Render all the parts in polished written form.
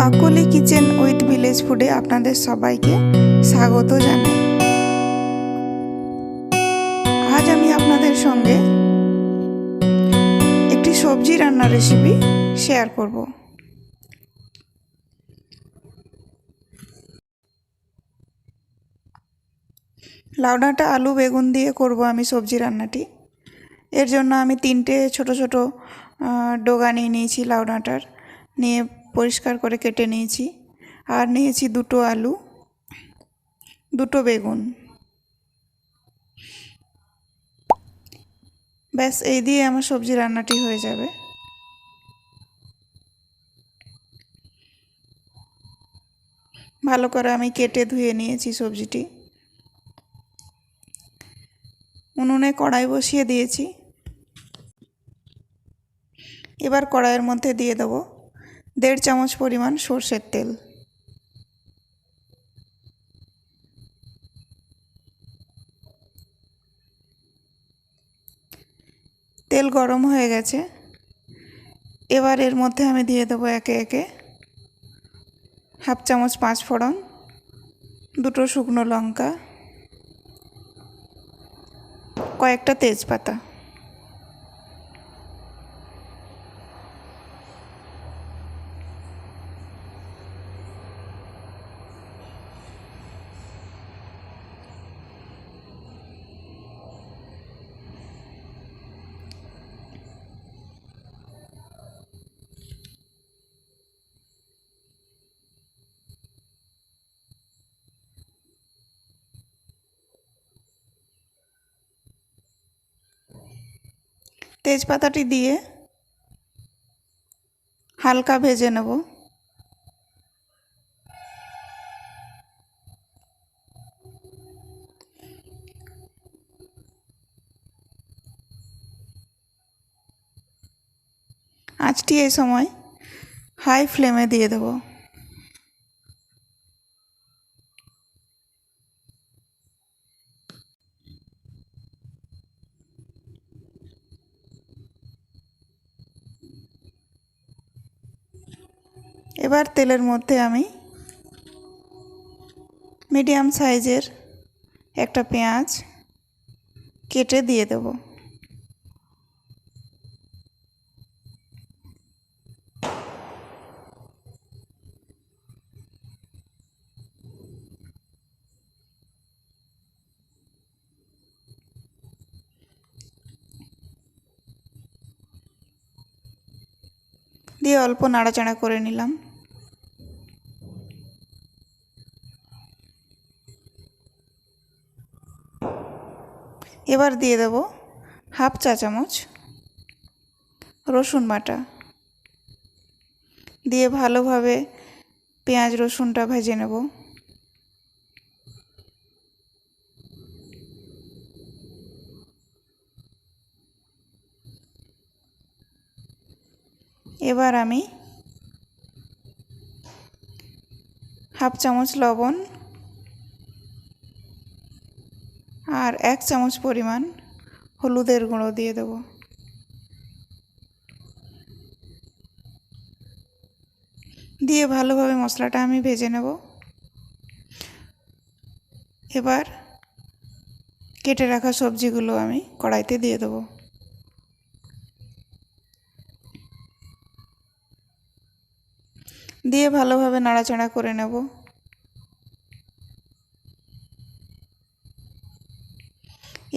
Kakoli kitchen with village ফুডে আপনাদের সবাইকে স্বাগত জানাই। আজ আমি আপনাদের সঙ্গে একটি সবজি রান্নার রেসিপি শেয়ার করব। লাউ ডাঁটা আলু বেগুন দিয়ে করব আমি সবজি রান্নাটি। এর জন্য আমি 3টে ছোট ছোট ডগা নিয়েছি লাউ ডাঁটার, নিয়ে পরিষ্কার করে কেটে নিয়েছি। আর নিয়েছি 2টো আলু, 2টো বেগুন। ব্যাস এই দিয়ে আমার সবজি রান্নাটি হয়ে যাবে। ভালো করে আমি কেটে ধুয়ে নিয়েছি সবজিটি। উনুনে কড়াই বসিয়ে দিয়েছি। এবার কড়াইয়ের মধ্যে দিয়ে দেবো 1.5 চামচ পরিমাণ সরষের তেল। তেল গরম হয়ে গেছে। এবার এর মধ্যে আমি দিয়ে দেবো একে একে 1/2 চামচ 5 ফোড়ন, 2টো শুকনো লঙ্কা, কয়েকটা তেজপাতা। তেজপাতাটি দিয়ে হালকা ভেজে নেব। আঁচটি এই সময় হাই ফ্লেমে দিয়ে দেব। এবার তেলের মধ্যে আমি মিডিয়াম সাইজের একটা পেঁয়াজ কেটে দিয়ে দেব। দিয়ে অল্প নাড়াচাড়া করে নিলাম। এবার দিয়ে দেব 1/2 চা চামচ রসুন বাটা, দিয়ে ভালোভাবে পেঁয়াজ রসুনটা ভেজে নেব। এবার আমি 1/2 চামচ লবণ আর 1 চামচ পরিমাণ হলুদের গুঁড়ো দিয়ে দেব। দিয়ে ভালোভাবে মশলাটা আমি ভেজে নেব। এবার কেটে রাখা সবজিগুলো আমি কড়াইতে দিয়ে দেব। দিয়ে ভালোভাবে নাড়াচাড়া করে নেব।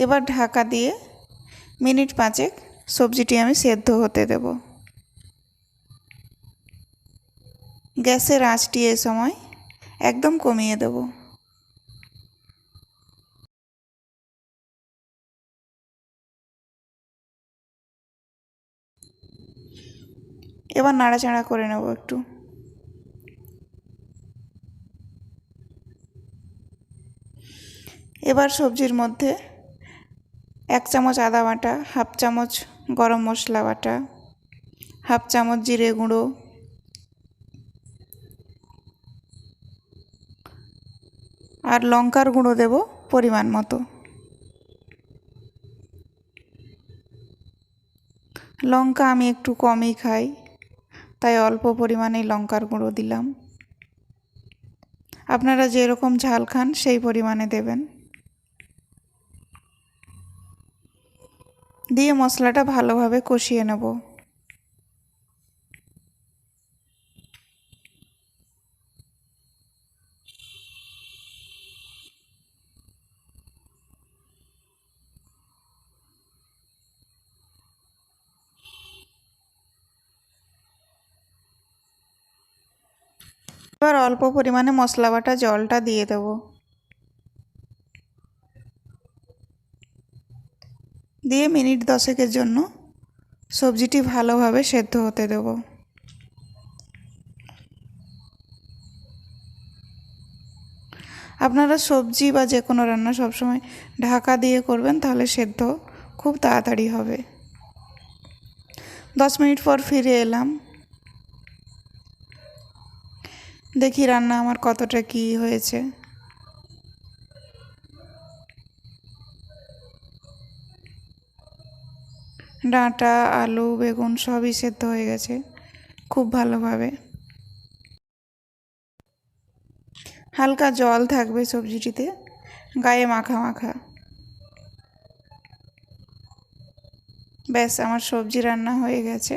এবার ঢাকা দিয়ে মিনিট 5 সবজিটি আমি সেদ্ধ হতে দেব। গ্যাসের আঁচটি এ সময় একদম কমিয়ে দেব। এবার নাড়াচাড়া করে নেব একটু। এবার সবজির মধ্যে 1 চামচ আদা বাটা, 1/2 চামচ গরম মশলা বাটা, 1/2 চামচ জিরে গুঁড়ো, আর লঙ্কার গুঁড়ো দেব পরিমাণ মতো। লঙ্কা আমি একটু কমই খাই, তাই অল্প পরিমাণেই লঙ্কার গুঁড়ো দিলাম। আপনারা যেরকম ঝাল খান সেই পরিমাণে দেবেন। দিয়ে মশলাটা ভালোভাবে কষিয়ে নেব। এবার অল্প পরিমাণে মশলা বাটা জলটা দিয়ে দেব। দিয়ে মিনিট 10 জন্য সবজিটি ভালোভাবে সেদ্ধ হতে দেব। আপনারা সবজি বা যে কোনো রান্না সবসময় ঢাকা দিয়ে করবেন, তাহলে সেদ্ধ খুব তাড়াতাড়ি হবে। 10 মিনিট পর ফিরে এলাম। দেখি রান্না আমার কতটা কি হয়েছে। ডাঁটা, আলু, বেগুন সবই সেদ্ধ হয়ে গেছে খুব ভালোভাবে। হালকা জল থাকবে সবজিটিতে, গায়ে মাখা মাখা। ব্যাস, আমার সবজি রান্না হয়ে গেছে।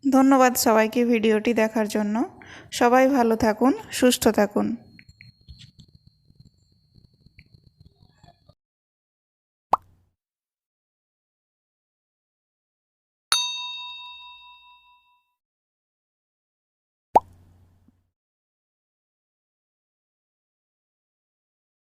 ধন্যবাদ সবাইকে ভিডিওটি দেখার জন্য। সবাই ভালো থাকুন, সুস্থ থাকুন।